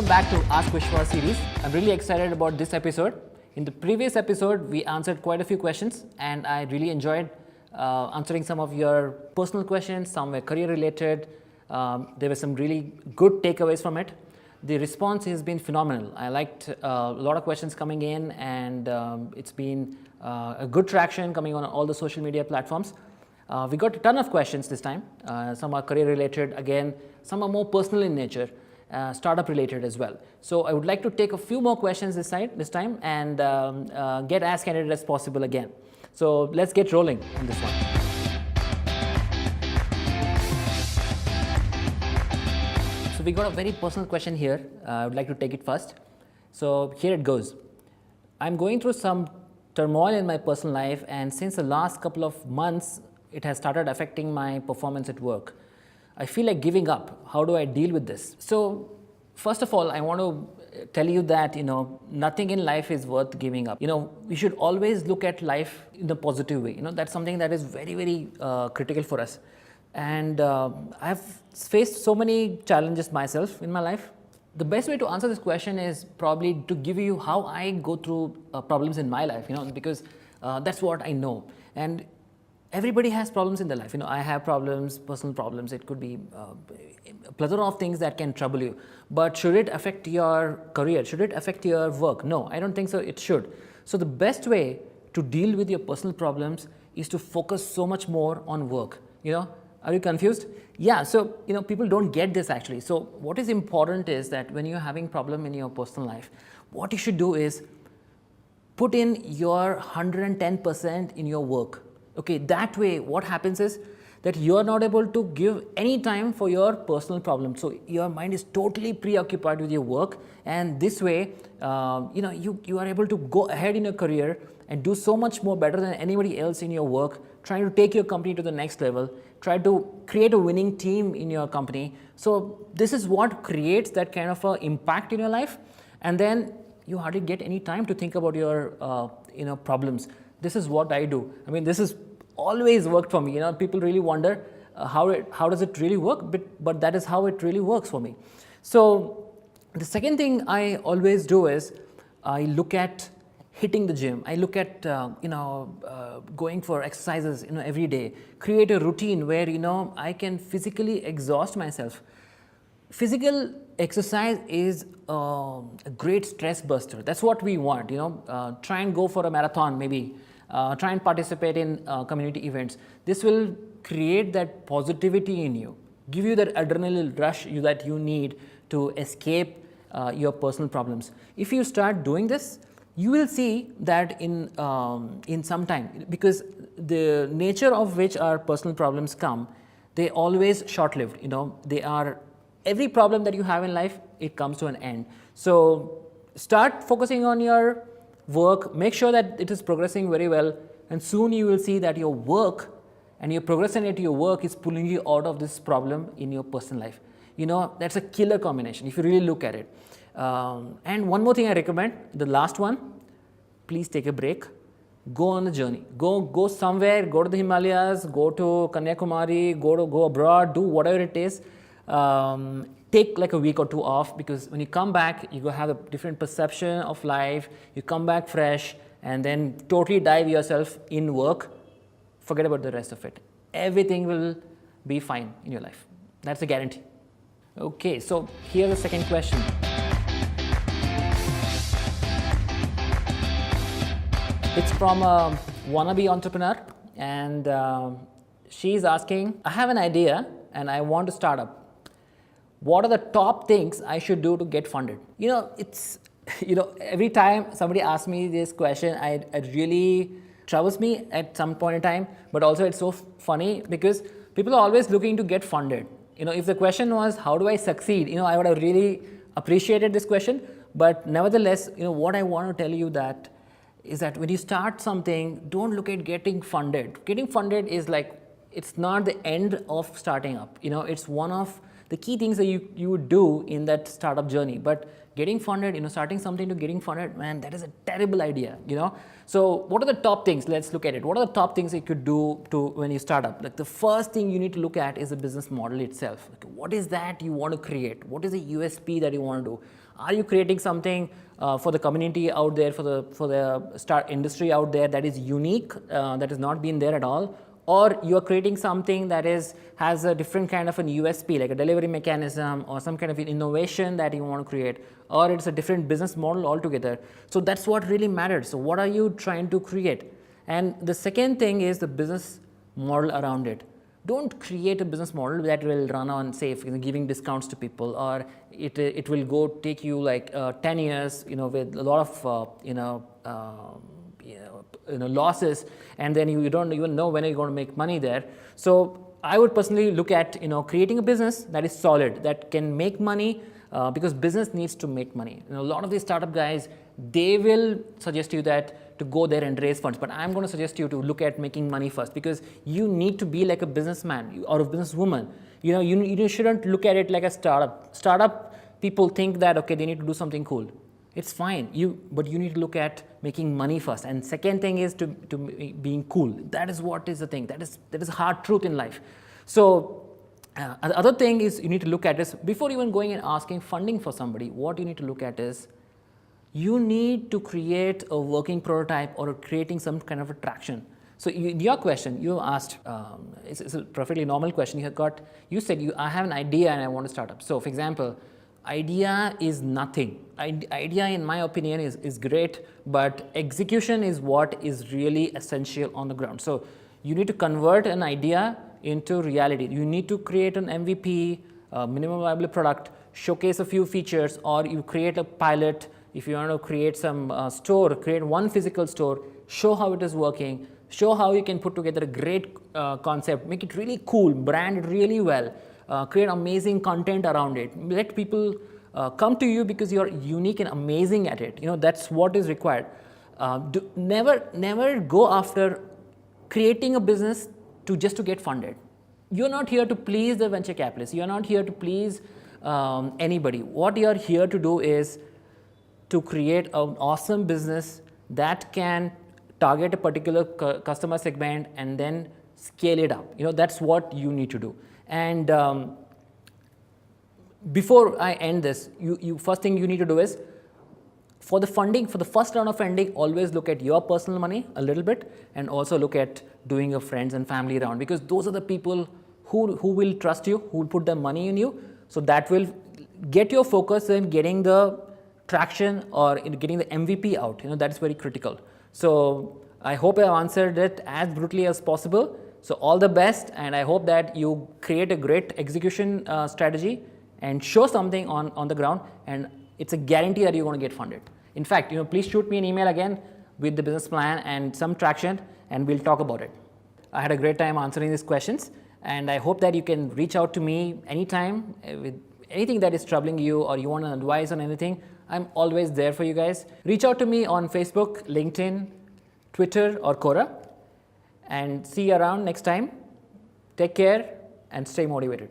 Welcome back to Ask Vishwas series. I'm really excited about this episode. In the previous episode, we answered quite a few questions and I really enjoyed answering some of your personal questions. Some were career related. There were some really good takeaways from it. The response has been phenomenal. I liked a lot of questions coming in and it's been a good traction coming on all the social media platforms. We got a ton of questions this time. Some are career related, again, some are more personal in nature. Startup related as well. So I would like to take a few more questions this time and get as candid as possible again. So let's get rolling on this one. So we got a very personal question here. I would like to take it first. So here it goes. I'm going through some turmoil in my personal life, and since the last couple of months, it has started affecting my performance at work. I feel like giving up. How do I deal with this? So first of all, I want to tell you that, nothing in life is worth giving up. We should always look at life in a positive way. That's something that is very, very critical for us. And I've faced so many challenges myself in my life. The best way to answer this question is probably to give you how I go through problems in my life, because that's what I know. And everybody has problems in their life. I have problems, personal problems. It could be a plethora of things that can trouble you. But should it affect your career? Should it affect your work? No, I don't think so. It should. So the best way to deal with your personal problems is to focus so much more on work. Are you confused? Yeah. So people don't get this actually. So what is important is that when you're having problem in your personal life, what you should do is put in your 110% in your work. Okay, that way what happens is that you are not able to give any time for your personal problems. So your mind is totally preoccupied with your work, and this way you are able to go ahead in your career and do so much more better than anybody else in your work, trying to take your company to the next level, try to create a winning team in your company. So this is what creates that kind of impact in your life, and then you hardly get any time to think about your problems. This is what I do. I mean, this has always worked for me. People really wonder how does it really work, but that is how it really works for me. So the second thing I always do is I look at hitting the gym. I look at going for exercises every day. Create a routine where I can physically exhaust myself. Physical exercise is a great stress buster. That's what we want. Try and go for a marathon maybe. Try and participate in community events. This will create that positivity in you, give you that adrenaline rush that you need to escape your personal problems. If you start doing this, you will see that in some time, because the nature of which our personal problems come, they always short-lived. They are, every problem that you have in life, it comes to an end. So start focusing on your work, make sure that it is progressing very well, and soon you will see that your work and your progression at your work is pulling you out of this problem in your personal life. That's a killer combination if you really look at it. And one more thing I recommend, the last one, please take a break, go on a journey, go somewhere, go to the Himalayas, go to Kanyakumari, go abroad, do whatever it is. Take like a week or two off, because when you come back, you go have a different perception of life. You come back fresh and then totally dive yourself in work. Forget about the rest of it. Everything will be fine in your life. That's a guarantee. Okay, so here's the second question. It's from a wannabe entrepreneur, and she's asking, I have an idea and I want to start up. What are the top things I should do to get funded? It's, every time somebody asks me this question, it really troubles me at some point in time, but also it's so funny because people are always looking to get funded. If the question was, how do I succeed? I would have really appreciated this question, but nevertheless, what I want to tell you is that when you start something, don't look at getting funded. Getting funded is like, it's not the end of starting up. It's one of the key things that you would do in that startup journey. But getting funded, starting something to getting funded, man, that is a terrible idea, So what are the top things? Let's look at it. What are the top things you could do when you start up? Like the first thing you need to look at is the business model itself. Like, what is that you want to create? What is the USP that you want to do? Are you creating something for the community out there, for the start industry out there that is unique, that has not been there at all? Or you are creating something that has a different kind of an USP, like a delivery mechanism or some kind of innovation that you want to create, or it's a different business model altogether. So that's what really matters. So what are you trying to create? And the second thing is the business model around it. Don't create a business model that will run on, say, giving discounts to people, or it will go take you like 10 years, with a lot of losses, and then you don't even know when you're going to make money there. So I would personally look at creating a business that is solid, that can make money, because business needs to make money. A lot of these startup guys, they will suggest you that to go there and raise funds, but I'm going to suggest you to look at making money first, because you need to be like a businessman or a businesswoman. You shouldn't look at it like a startup. Startup people think that, okay, they need to do something cool. It's fine, but you need to look at making money first. And second thing is to being cool. That is what is the thing. That is a hard truth in life. So the other thing is you need to look at is, before even going and asking funding for somebody, what you need to look at is, you need to create a working prototype or creating some kind of attraction. So your question, you asked, it's a perfectly normal question. You said, I have an idea and I want to start up. So for example, idea is nothing. Idea, in my opinion, is great, but execution is what is really essential on the ground. So you need to convert an idea into reality. You need to create an MVP, minimum viable product, showcase a few features, or you create a pilot. If you want to create some store, create one physical store, show how it is working, show how you can put together a great concept, make it really cool, brand it really well, create amazing content around it, let people come to you because you're unique and amazing at it. That's what is required. Never go after creating a business just to get funded. You're not here to please the venture capitalists. You're not here to please anybody. What you're here to do is to create an awesome business that can target a particular customer segment and then scale it up. That's what you need to do. And before I end this, first thing you need to do is, for the first round of funding, always look at your personal money a little bit, and also look at doing a friends and family round, because those are the people who will trust you, who will put their money in you. So that will get your focus in getting the traction or in getting the MVP out. That is very critical. So I hope I answered it as brutally as possible. So all the best, and I hope that you create a great execution strategy and show something on the ground, and it's a guarantee that you're going to get funded. In fact, please shoot me an email again with the business plan and some traction, and we'll talk about it. I had a great time answering these questions, and I hope that you can reach out to me anytime with anything that is troubling you, or you want an advice on anything. I'm always there for you guys. Reach out to me on Facebook, LinkedIn, Twitter, or Quora, and see you around next time. Take care and stay motivated.